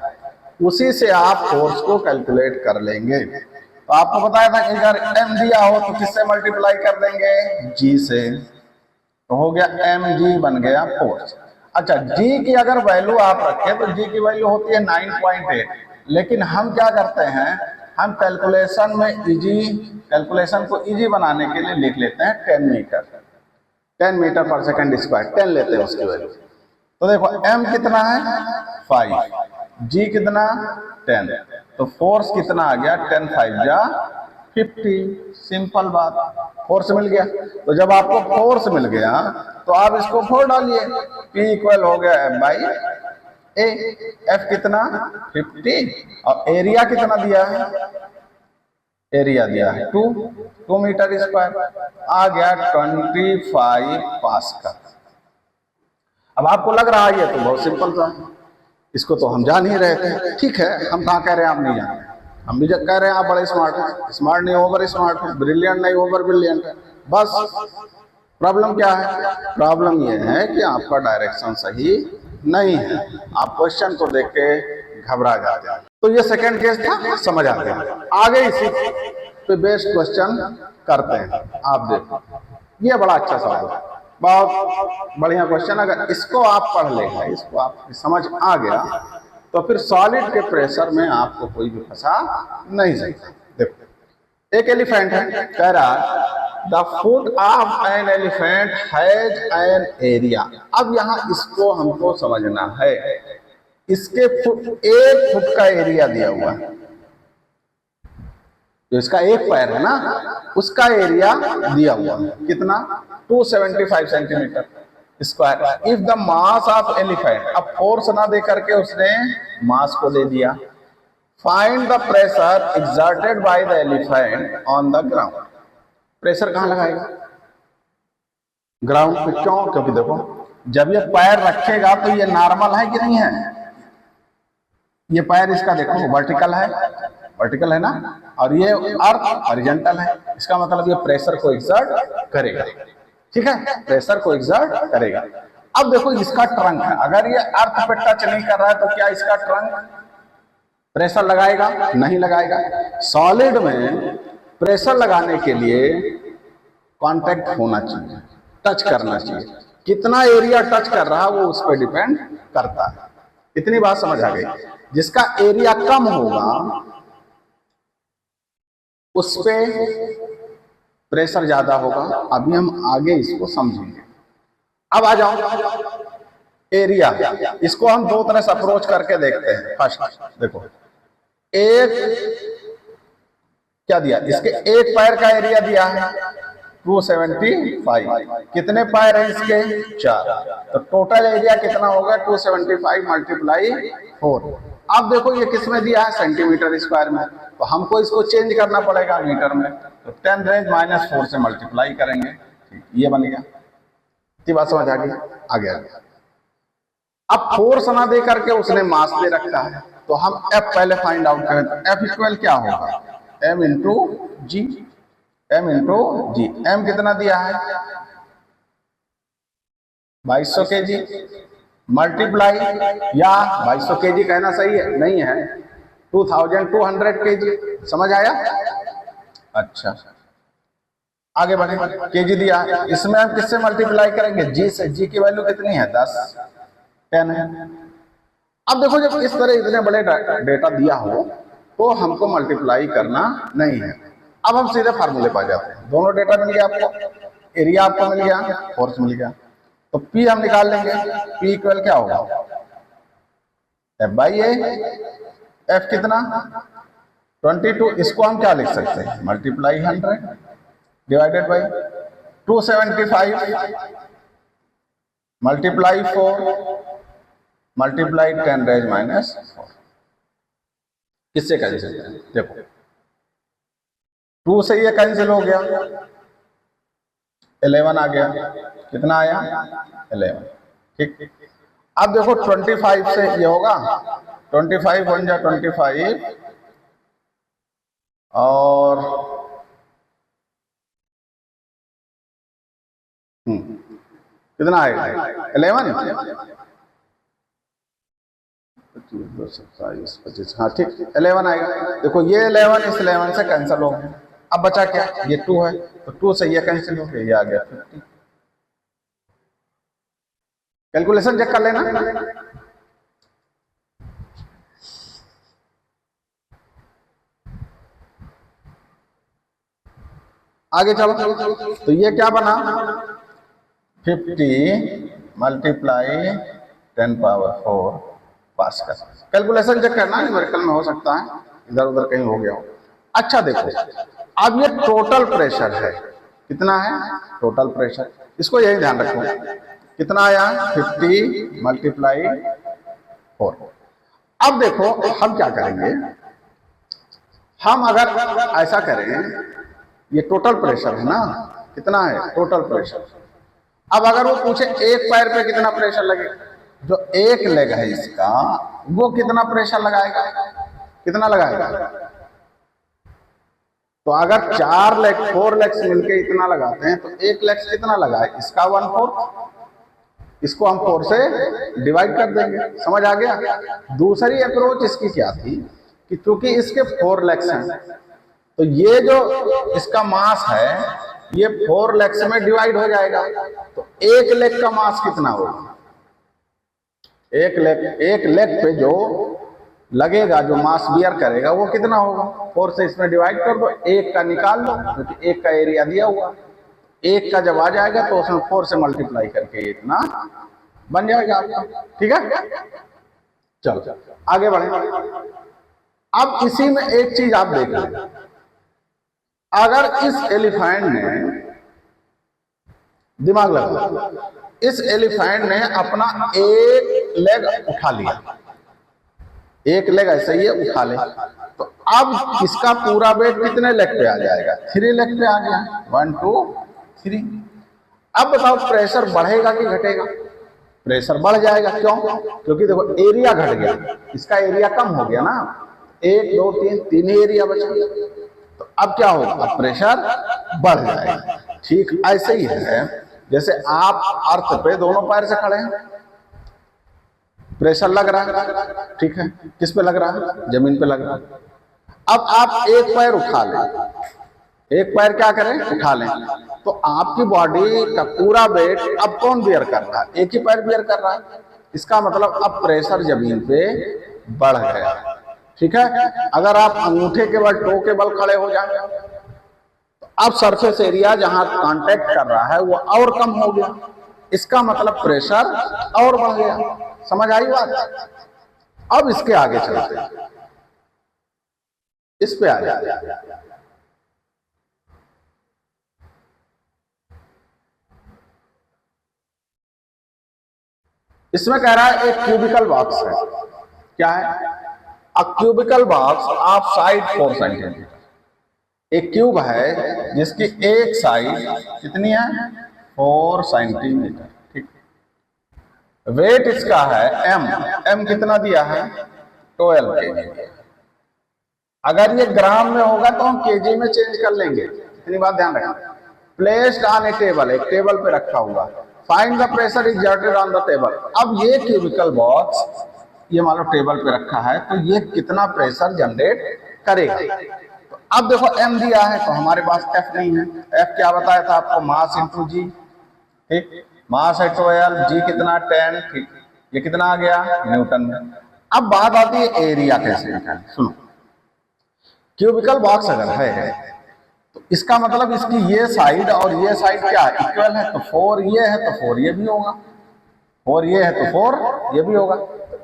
उसी से आप फोर्स को कैलकुलेट कर लेंगे। तो आपको बताया था कि अगर m दिया हो तो किससे मल्टीप्लाई कर देंगे? g से। तो हो गया mg बन गया फोर्स। अच्छा, g की अगर वैल्यू आप रखें तो g की वैल्यू होती है 9.8, लेकिन हम क्या करते हैं? हम कैलकुलेशन में इजी, कैलकुलेशन को इजी बनाने के लिए लिख लेते हैं 10 मीटर, 10 मीटर पर सेकंड स्क्वायर, 10 लेते हैं उसकी वैल्यू। तो देखो m कितना है? 5, g कितना? 10, तो फोर्स कितना आ गया? 10 5 जा 50। सिंपल बात, फोर्स मिल गया। तो जब आपको फोर्स मिल गया तो आप इसको 4 डालिए, P इक्वल हो गया F बाई A। F कितना? 50, और एरिया कितना दिया है? एरिया दिया है 2 मीटर स्क्वायर, आ गया 25 पास्कल। अब आपको लग रहा है ये तो बहुत सिंपल था, इसको तो हम जान ही रहे थे। ठीक है, हम कहाँ कह रहे हैं आप नहीं जानते, हम भी कह रहे हैं आप बड़े स्मार्ट हैं। स्मार्ट नहीं, ओवर स्मार्ट है, ब्रिलियंट नहीं, ओवर ब्रिलियंट है। बस प्रॉब्लम क्या है? प्रॉब्लम ये है कि आपका डायरेक्शन सही नहीं है, आप क्वेश्चन को देख के घबरा जाते हैं। तो ये सेकंड केस था, समझ आ गया। आगे इसी पे बेस्ड क्वेश्चन करते हैं। आप देखो, ये बड़ा अच्छा सवाल है, बहुत बढ़िया क्वेश्चन। अगर इसको आप पढ़ लेंगे, इसको आप समझ आ गया, तो फिर सॉलिड के प्रेशर में आपको कोई भी फंसा नहीं सकता। देखो, एक एलिफेंट है, कह रहा the foot of an elephant has an area. अब यहां इसको हमको समझना है, इसके एक फुट का एरिया दिया हुआ है, जो इसका एक पैर है ना, उसका एरिया दिया हुआ है कितना, 275 centimetre square. If the mass of elephant, अब फोर्स ना दे करके उसने मास को दे दिया। Find the pressure exerted by the elephant on the ground. Pressure कहां लगाएगा, ग्राउंड पे। क्यों, क्योंकि देखो जब ये पैर रखेगा तो ये नॉर्मल है कि नहीं है, ये पैर इसका देखो वर्टिकल है, वर्टिकल है ना, और ये अर्थ हॉरिजॉन्टल है। इसका मतलब ये प्रेशर को एक्सर्ट करेगा, ठीक है, प्रेशर को एक्सर्ट करेगा। अब देखो इसका ट्रंक है, अगर ये अर्थ पे टच नहीं कर रहा है तो क्या इसका ट्रंक प्रेशर लगाएगा, नहीं लगाएगा। सॉलिड में प्रेशर लगाने के लिए कांटेक्ट होना चाहिए, टच करना चाहिए। कितना एरिया टच कर रहा है वो उस पर डिपेंड करता है। इतनी बात समझ आ गई। जिसका एरिया कम होगा उस पे प्रेशर ज्यादा होगा। अभी हम आगे इसको समझेंगे। अब आ जाओ एरिया, इसको हम दो तरह से अप्रोच करके देखते हैं। फर्स्ट देखो, एक क्या दिया, इसके एक पैर का एरिया दिया है 275। कितने पैर है इसके, 4, तो टोटल एरिया कितना होगा 275 मल्टीप्लाई 4। अब देखो ये किस में दिया है, सेंटीमीटर स्क्वायर में, तो हमको इसको चेंज करना पड़ेगा मीटर में, तो 10 रेंज -4 से मल्टीप्लाई करेंगे, ये बन गया। इतनी बात समझ आ गई, आगे आगे। अब फोर्स ना दे करके उसने मास दे रखा है, तो हम F पहले फाइंड आउट करें। तो F इक्वल क्या होगा, M इंटू जी, M इंटू जी। M कितना दिया है 2200 kg, मल्टीप्लाई, या 2200 kg कहना सही है, नहीं है, 2200 kg। समझ आया, अच्छा आगे बढ़े। kg दिया है, इसमें हम किससे मल्टीप्लाई करेंगे, जी से। जी की वैल्यू कितनी है 10 है। अब देखो जब इस तरह इतने बड़े डेटा दिया हो तो हमको मल्टीप्लाई करना नहीं है। अब हम सीधे फार्मूले पा जाते हैं। दोनों डेटा मिल गया आपको, एरिया आपको मिल गया, फोर्स मिल गया, तो P हम निकाल लेंगे। P इक्वल क्या होगा, F बाई ए। F कितना 22, इसको हम क्या लिख सकते हैं, multiply 100 divided by 275 multiply 4 multiply 10 raise -4। किससे कैंसिल करें, देखो 2 से ये कैंसिल हो गया, 11 आ गया, कितना आया 11, ठीक। अब देखो 25 से ये होगा, 25 बन जा 25 और कितना आएगा 11, 27, 25, हाँ ठीक 11 आएगा। देखो ये 11 इस 11 से कैंसिल हो गया। अब बचा क्या, ये 2 है, तो 2 से ये कैंसिल हो गया, ये आ गया 50। कैलकुलेशन चेक कर लेना। आगे चलो, तो ये क्या बना 50 मल्टीप्लाई 10 पावर 4 पास कर। कैलकुलेशन चेक करना, न्यूमेरिकल में हो सकता है इधर उधर कहीं हो गया हो। अच्छा देखो, अब ये टोटल प्रेशर है, कितना है टोटल प्रेशर, इसको यही ध्यान रखो, कितना आया 50 मल्टीप्लाई 4। अब देखो हम क्या करेंगे, हम अगर ऐसा करें, ये टोटल प्रेशर है ना, कितना है टोटल प्रेशर। अब अगर वो पूछे एक पैर पे कितना प्रेशर लगेगा, जो एक लेग है इसका वो कितना प्रेशर लगाएगा, कितना लगाएगा, तो अगर 4 लेग 4 लेग्स मिलके इतना लगाते हैं तो एक लेग कितना लगाए, इसका 1/4, इसको हम 4 से डिवाइड कर देंगे। समझ आ गया। दूसरी अप्रोच इसकी क्या थी कि चूंकि इसके 4 लेग्स हैं तो ये जो इसका मास है ये 4 लेग्स में डिवाइड हो जाएगा। तो एक लेग का मास कितना होगा? एक लेग पे जो लगेगा, जो मास बियर करेगा वो कितना होगा? 4 से इसमें डिवाइड कर दो, एक का निकाल लो क्योंकि एक का एरिया दिया हुआ। एक का जब आ जाएगा तो उसमें 4 से मल्टीप्लाई करके इतना बन जाएगा आपका। ठीक है, चलो आगे बढ़े। अब इसी में एक चीज आप देख लें, अगर इस एलिफेंट ने, दिमाग लगा, इस एलिफेंट ने अपना एक लेग उठा लिया, एक लेग ऐसे ही उठा ले, तो अब इसका पूरा वेट कितने लेग पे आ जाएगा? 3 लेग पे आ गया। 1 2 3। अब बताओ प्रेशर बढ़ेगा कि घटेगा? प्रेशर बढ़ जाएगा। क्यों? क्योंकि देखो एरिया घट गया, इसका एरिया कम हो गया ना, 1 2 3 3 ही एरिया बचा। तो अब क्या होगा? प्रेशर बढ़ जाएगा। ठीक ऐसे ही है, जैसे आप अर्थ पे दोनों पैर से खड़े हैं, प्रेशर लग रहा है, ठीक है, किस पे लग रहा है? जमीन पे लग रहा है। अब आप एक पैर उठा लें, एक पैर क्या करें? उठा लें, तो आपकी बॉडी का पूरा वेट अब कौन बियर कर रहा है? एक ही पैर बियर कर रहा है। इसका मतलब अब प्रेशर जमीन पे बढ़ गया। ठीक है, अगर आप अंगूठे के बल, टो के बल खड़े हो जाए तो अब सरफेस एरिया जहां कांटेक्ट कर रहा है वो और कम हो गया, इसका मतलब प्रेशर और बढ़ गया। समझ आई बात? अब इसके आगे चलते हैं, इस पे आ जाए। इसमें कह रहा है एक क्यूबिकल बॉक्स है। क्या है? A cubical box of side 4 centimetre. एक क्यूब है जिसकी एक साइड कितनी है? 4 सेंटीमीटर। ठीक, वेट इसका है m कितना दिया है? 12 kg। अगर ये ग्राम में होगा तो हम केजी में चेंज कर लेंगे, इतनी बात ध्यान रखना। प्लेस्ड ऑन ए टेबल, एक टेबल पे रखा हुआ। Find the pressure exerted on the table. अब ये क्यूबिकल बॉक्स ये मान लो टेबल पे रखा है, तो ये कितना प्रेशर जनरेट करेगा? तो अब देखो m दिया है तो हमारे पास f नहीं है। f क्या बताया था आपको? मास इंटू जी। ठीक, मास है 12, जी कितना? 10। ठीक, ये कितना आ गया? न्यूटन में। अब बात आती है एरिया कैसे निकालें। सुनो, क्यूबिकल बॉक्स अगर है तो इसका मतलब इसकी ये साइड और ये साइड क्या इक्वल है, तो 4 ये है तो 4 ये भी होगा, 4 ये है तो 4 ये भी होगा।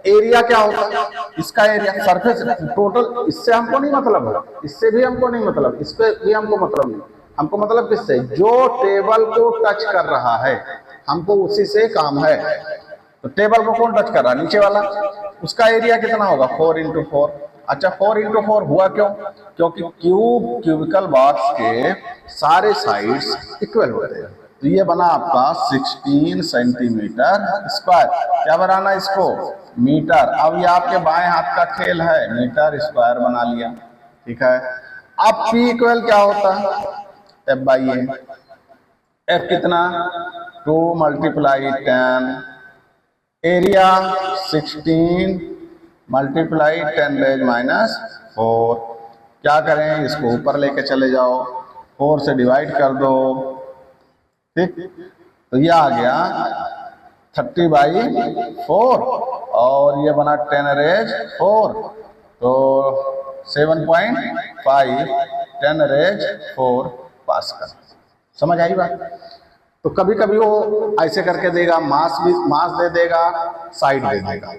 एरिया क्या होता है? इसका एरिया सरफेस टोटल। इससे हमको नहीं मतलब है, इससे भी हमको नहीं मतलब, इस पे भी हमको मतलब नहीं। हमको मतलब किससे? जो टेबल को टच कर रहा है हमको उसी से काम है। तो टेबल को कौन टच कर रहा है? नीचे वाला। उसका एरिया कितना होगा? 4 इंटू 4। अच्छा 4 इंटू 4 हुआ क्यों? क्योंकि क्यूबिकल बॉक्स के सारे साइड्स इक्वल होते हैं। तो ये बना आपका 16 सेंटीमीटर स्क्वायर। क्या बनाना इसको? मीटर। अब ये आपके बाएं हाथ का खेल है, मीटर स्क्वायर बना लिया। ठीक है, अब P इक्वल क्या होता है? F by A. F कितना? 2 multiply 10, area 16 multiply 10 raise minus 4। क्या करें? इसको ऊपर लेके चले जाओ, 4 से डिवाइड कर दो। ठीक, तो ये आ गया 30/4 और ये बना 10 रेज 4, तो 7.5 10 रेज 4 पास्कल। समझ आई बात? तो कभी कभी वो ऐसे करके देगा, मास दे देगा, साइड दे देगा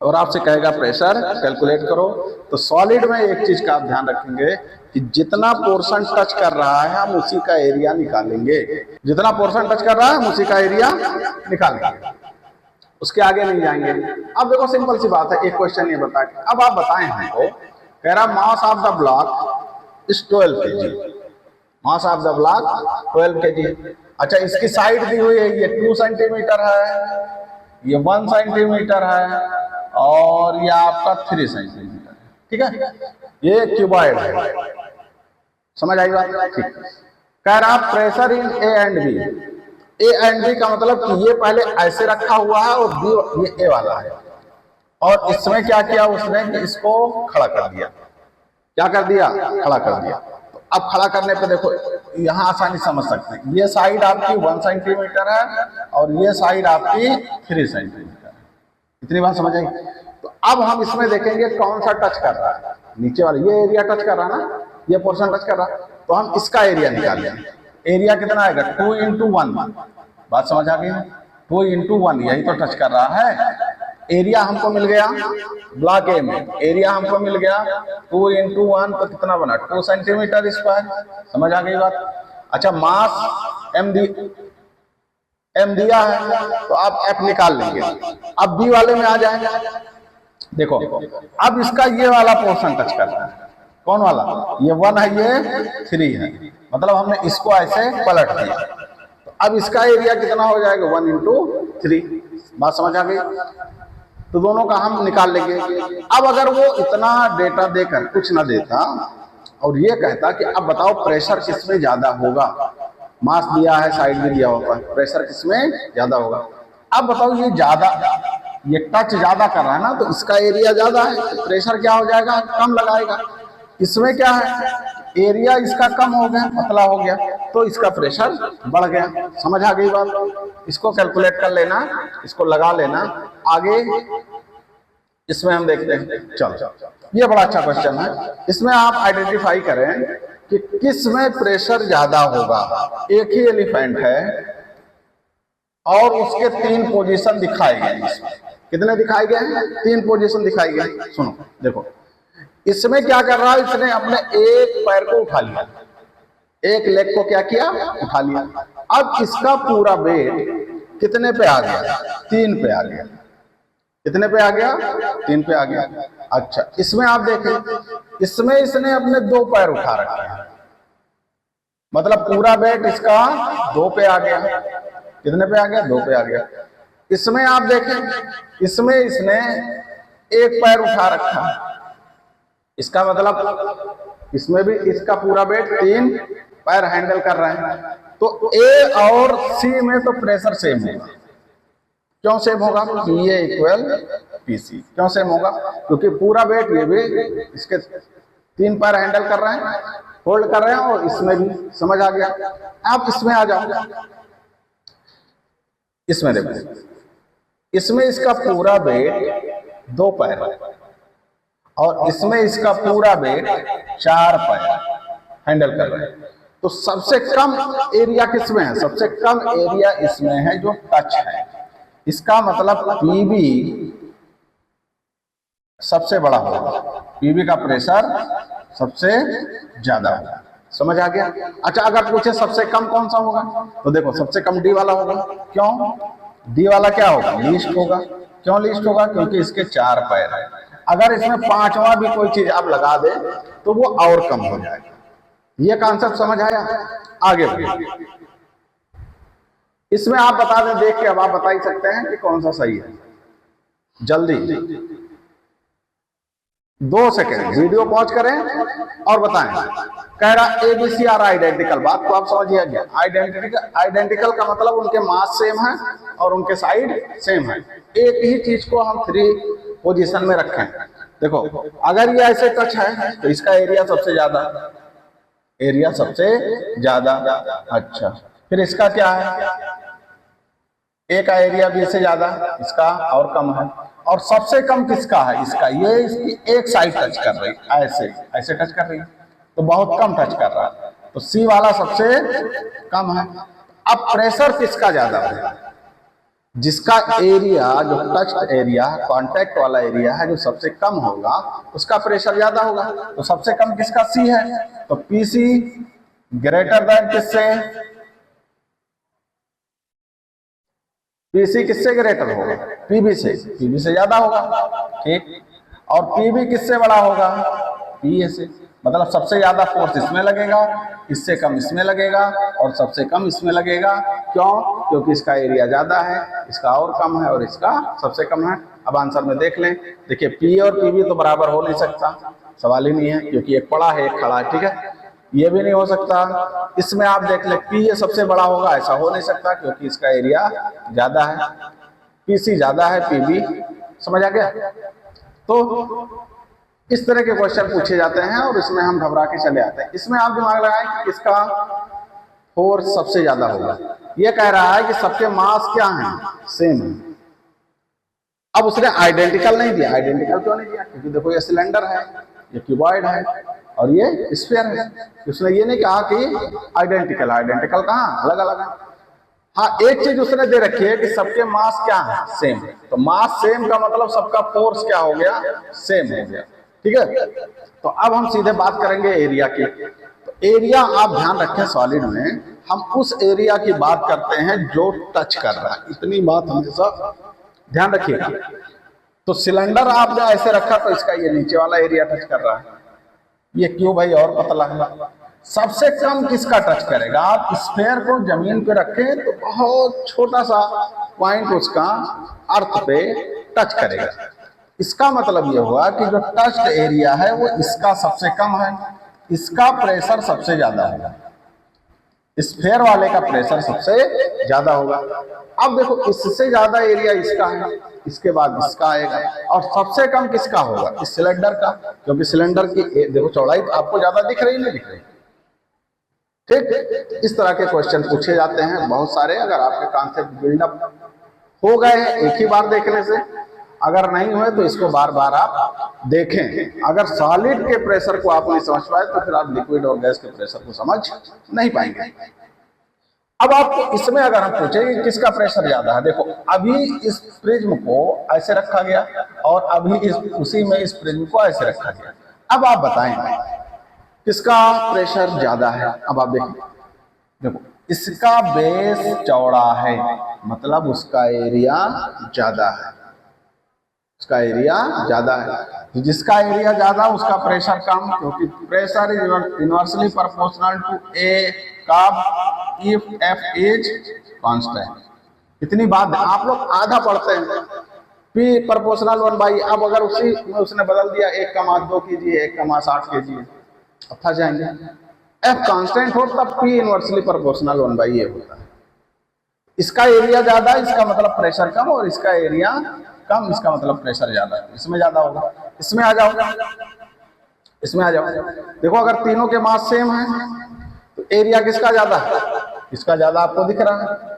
और आपसे कहेगा प्रेशर कैलकुलेट करो। तो सॉलिड में एक चीज का आप ध्यान रखेंगे कि जितना पोर्शन टच कर रहा है हम उसी का एरिया निकालेंगे। जितना पोर्शन टच कर रहा है हम उसी का एरिया निकालेंगे, उसके आगे नहीं जाएंगे। अब देखो सिंपल सी बात है, एक क्वेश्चन ये बता के अब आप बताएं हमको। कह रहा mass of the block is 12 kg। Mass of the block 12 kg। अच्छा इसकी साइड दी हुई है, ये 2 सेंटीमीटर है, ये 1 सेंटीमीटर है और ये आपका 3 सेंटीमीटर है। ठीक है, ये क्यूबॉइड है। समझ आई बात? ठीक। कह रहा pressure in A and B. A and B का मतलब कि ये पहले ऐसे रखा हुआ है और बी ये ए वाला है, और इसमें क्या किया उसने कि इसको खड़ा कर दिया। क्या कर दिया, खड़ा कर दिया। तो अब खड़ा करने पे देखो यहाँ आसानी समझ सकते हैं, ये साइड आपकी 1 सेंटीमीटर है और ये साइड आपकी 3 सेंटीमीटर है। इतनी बात समझ आई। तो अब हम इसमें देखेंगे कौन सा टच कर रहा है, नीचे वाला ये एरिया टच कर रहा है ना, ये पोर्शन टच कर रहा है, तो हम इसका एरिया निकालेंगे। एरिया कितना आएगा, 2 × 1। बात समझ आ गई, 2 × 1 यही तो टच कर रहा है। एरिया हमको मिल गया ब्लॉक ए में, एरिया हमको मिल गया 2 × 1 तो कितना बना, 2 सेंटीमीटर स्क्वायर। समझ आ गई बात। अच्छा मास एम दिया है तो आप एफ निकाल लेंगे। अब बी वाले में आ जाएंगे, देखो अब इसका ये वाला पोर्शन टच कर रहा है, कौन वाला, ये 1 है ये 3 है, मतलब हमने इसको ऐसे पलट दिया। तो अब इसका एरिया कितना हो जाएगा, 1 × 3। बात समझ आ गई। तो दोनों का हम निकाल लेंगे। अब अगर वो इतना डेटा देकर कुछ ना देता और ये कहता कि अब बताओ प्रेशर किसमें ज्यादा होगा, मास दिया है साइड भी दिया होगा, प्रेशर किसमें ज्यादा होगा। अब बताओ ये ज्यादा, ये टच ज्यादा कर रहा है ना, तो इसका एरिया ज्यादा है, तो प्रेशर क्या हो जाएगा, कम लगाएगा। इसमें क्या है, एरिया इसका कम हो गया, पतला हो गया, तो इसका प्रेशर बढ़ गया। समझ आ गई बात। इसको कैलकुलेट कर लेना, इसको लगा लेना। आगे इसमें हम देखते हैं, चलो ये बड़ा अच्छा क्वेश्चन है। इसमें आप आइडेंटिफाई करें कि किस में प्रेशर ज्यादा होगा। एक ही एलिफेंट है और उसके 3 पोजीशन दिखाए गए। इसमें कितने दिखाए गए हैं, 3 पोजीशन दिखाई गए। सुनो देखो, इसमें क्या कर रहा है, इसने अपने एक पैर को उठा लिया, एक लेग को क्या किया, उठा लिया। अब इसका पूरा वेट कितने पे आ गया, 3 पे आ गया। कितने पे आ गया, 3 पे आ गया। अच्छा इसमें आप देखें, इसमें इसने अपने 2 पैर उठा रखे हैं, मतलब पूरा वेट इसका 2 पे आ गया। कितने पे आ गया, 2 पे आ गया। इसमें आप देखें, इसमें इसने एक पैर उठा रखा है, इसका मतलब इसमें भी इसका पूरा वेट 3 पैर हैंडल कर रहे हैं। तो ए और सी में तो प्रेशर सेम होगा। क्यों सेम होगा, P A equal P C. क्यों सेम होगा, क्योंकि पूरा वेट ये भी इसके 3 पैर हैंडल कर रहे हैं, होल्ड कर रहे हैं, और इसमें भी। समझ आ गया। आप इसमें आ जाओ, इसमें देखो, इसमें इसका पूरा वेट 2 पैर और इसमें इसका पूरा वेट 4 पैर हैंडल कर रहे हैं। तो सबसे कम एरिया किसमें है, सबसे कम एरिया इसमें है जो टच है। इसका मतलब पीबी सबसे बड़ा होगा, पीबी का प्रेशर सबसे ज्यादा होगा। समझ आ गया। अच्छा अगर पूछे सबसे कम कौन सा होगा, तो देखो सबसे कम डी वाला होगा। क्यों, डी वाला क्या होगा, लीस्ट होगा। क्यों लीस्ट होगा, क्योंकि इसके 4 पैर है। अगर इसमें 5वां भी कोई चीज आप लगा दे तो वो और कम हो जाएगा। ये कॉन्सेप्ट समझ आया। आगे बढ़िए, इसमें आप बता दें, देख के अब आप बता ही सकते हैं कि कौन सा सही है। जल्दी 2 सेकेंड वीडियो पॉज करें और बताएं। कह रहा एबीसी आर आइडेंटिकल, बात तो आप समझिए गया। आइडेंटिकल का मतलब उनके मास सेम है और उनके साइड सेम है। एक ही चीज को हम 3 पोजीशन में रखें। देखो अगर ये ऐसे टच है तो इसका एरिया सबसे ज्यादा, एरिया सबसे ज्यादा। अच्छा फिर इसका क्या है, ए का एरिया बी से ज्यादा, इसका और कम है। और सबसे कम किसका है, इसका। ये इसकी एक साइड टच कर रही, ऐसे ऐसे टच कर रही, तो बहुत कम टच कर रहा है, तो सी वाला सबसे कम है। अब प्रेशर किसका ज्यादा है, जिसका एरिया जो टच एरिया कांटेक्ट वाला एरिया है जो सबसे कम होगा उसका प्रेशर ज्यादा होगा। तो सबसे कम किसका, सी है। तो पीसी ग्रेटर देन किससे, पीसी किससे ग्रेटर होगा, पीबी से, पीबी से ज्यादा होगा। ठीक, और पीबी किससे बड़ा होगा, पीए से। मतलब सबसे ज्यादा फोर्स इसमें लगेगा, इससे कम इसमें लगेगा और सबसे कम इसमें लगेगा। क्यों, क्योंकि इसका एरिया ज्यादा है, इसका और कम है और इसका सबसे कम है। अब आंसर में देख लें। देखिए पीए और पीबी तो बराबर हो नहीं सकता, सवाल ही नहीं है, क्योंकि एक पड़ा है एक खड़ा है। ठीक है, ये भी नहीं हो सकता। इसमें आप देख ले पी सबसे बड़ा होगा, ऐसा हो नहीं सकता क्योंकि इसका एरिया ज्यादा है, पीसी ज्यादा है, पीबी। समझ आ गया। तो इस तरह के क्वेश्चन पूछे जाते हैं और इसमें हम घबरा के चले आते हैं। इसमें आप दिमाग लगाएं कि किसका फोर्स सबसे ज्यादा होगा। ये कह रहा है कि सबके मास क्या हैं, सेम है। अब उसने आइडेंटिकल नहीं दिया। आइडेंटिकल क्यों नहीं दिया? क्योंकि देखो ये सिलेंडर है, ये क्यूबॉइड है और ये स्फीयर है। उसने ये नहीं कहा कि आइडेंटिकल। आइडेंटिकल कहाँ, अलग अलग है। हाँ, एक चीज उसने दे रखी है कि सबके मास क्या है, सेम। तो मास सेम का मतलब सबका फोर्स क्या हो गया, सेम हो गया। ठीक है, तो अब हम सीधे बात करेंगे एरिया की। तो एरिया आप ध्यान रखें, सॉलिड में हम उस एरिया की बात करते हैं जो टच कर रहा है। इतनी बात हमेशा ध्यान रखिएगा। तो सिलेंडर आपने ऐसे रखा तो इसका ये नीचे वाला एरिया टच कर रहा है। ये क्यों भाई, और पतला है। सबसे कम किसका टच करेगा? आप स्फेयर को जमीन पे रखें तो बहुत छोटा सा पॉइंट उसका अर्थ पे टच करेगा। इसका मतलब ये हुआ कि जो टच्ड एरिया है वो इसका सबसे कम है, इसका प्रेशर सबसे ज्यादा होगा, स्फेयर वाले का प्रेशर सबसे ज्यादा होगा। अब देखो, इससे ज्यादा एरिया इसका है, इसके बाद इसका आएगा, और सबसे कम किसका होगा? इस सिलेंडर का, क्योंकि सिलेंडर की देखो चौड़ाई आपको ज्यादा दिख रही, नहीं दिख रही? ठीक, इस तरह के क्वेश्चन पूछे जाते हैं बहुत सारे। अगर आपके कॉन्सेप्ट बिल्डअप हो गए हैं एक ही बार देखने से, अगर नहीं हुए तो इसको बार बार आप देखें। अगर सॉलिड के प्रेशर को आप नहीं समझ पाए तो फिर आप लिक्विड और गैस के प्रेशर को समझ नहीं पाएंगे। अब आपको इसमें अगर हम पूछे कि किसका प्रेशर ज्यादा है, देखो अभी इस प्रिज्म को ऐसे रखा गया और अभी इस उसी में इस प्रिज्म को ऐसे रखा गया। अब आप बताएं किसका प्रेशर ज्यादा है। अब आप देखो इसका बेस चौड़ा है, मतलब उसका एरिया ज्यादा है, उसका एरिया ज्यादा है। तो जिसका एरिया ज्यादा उसका प्रेशर कम, क्योंकि pressure is inversely proportional to a curve if F is constant. इतनी बात आप लोग आधा पढ़ते हैं, P प्रोपोर्शनल 1/। अब अगर उसी में उसने बदल दिया 1 का मास 2 कीजिए, 1 का मास 8 कीजिए, अब फंस जाएंगे। F कांस्टेंट हो तब P इनवर्सली प्रोपोर्शनल 1/A होता है। इसका एरिया ज्यादा, इसका मतलब प्रेशर कम, और इसका एरिया कम, इसका मतलब प्रेशर ज्यादा। इसमें ज्यादा होगा। इसमें आ जाओ, इसमें आ जाओ। देखो अगर तीनों के मास सेम है तो एरिया किसका ज्यादा है? इसका ज्यादा आपको दिख रहा है,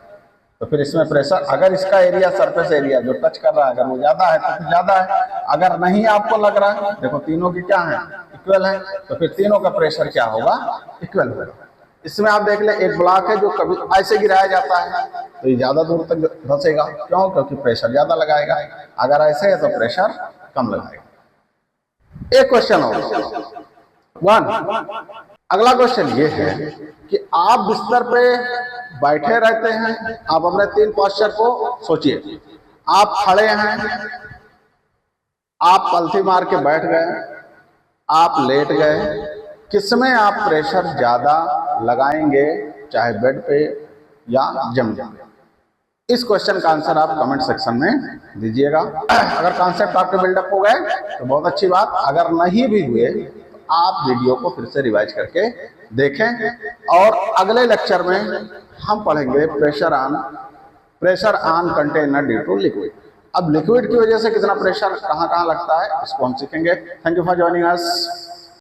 तो फिर इसमें प्रेशर, अगर इसका एरिया सरफेस एरिया जो टच कर रहा है अगर वो ज्यादा है तो फिर ज्यादा है। अगर नहीं आपको लग रहा है, देखो तीनों की क्या है, इक्वल है, तो फिर तीनों का प्रेशर क्या होगा, इक्वल होगा। इसमें आप देख ले, एक ब्लॉक है जो कभी ऐसे गिराया जाता है तो ये ज्यादा दूर तक धंसेगा, क्यों? क्योंकि प्रेशर ज्यादा लगाएगा। अगर ऐसे है तो प्रेशर कम लगाएगा। एक क्वेश्चन और अगला क्वेश्चन ये है कि आप बिस्तर पे बैठे रहते हैं, आप अपने 3 पोस्चर को सोचिए। आप खड़े हैं, आप पलथी मार के बैठ गए, आप लेट गए, किसमें आप प्रेशर ज्यादा लगाएंगे, चाहे बेड पे या जमीन पे? इस क्वेश्चन का आंसर आप कमेंट सेक्शन में दीजिएगा। अगर कॉन्सेप्ट आपके बिल्डअप हो गए तो बहुत अच्छी बात, अगर नहीं भी हुए तो आप वीडियो को फिर से रिवाइज करके देखें। और अगले लेक्चर में हम पढ़ेंगे pressure on container due to liquid. अब लिक्विड की वजह से कितना प्रेशर कहाँ कहाँ लगता है इसको हम सीखेंगे। Thank you for joining us.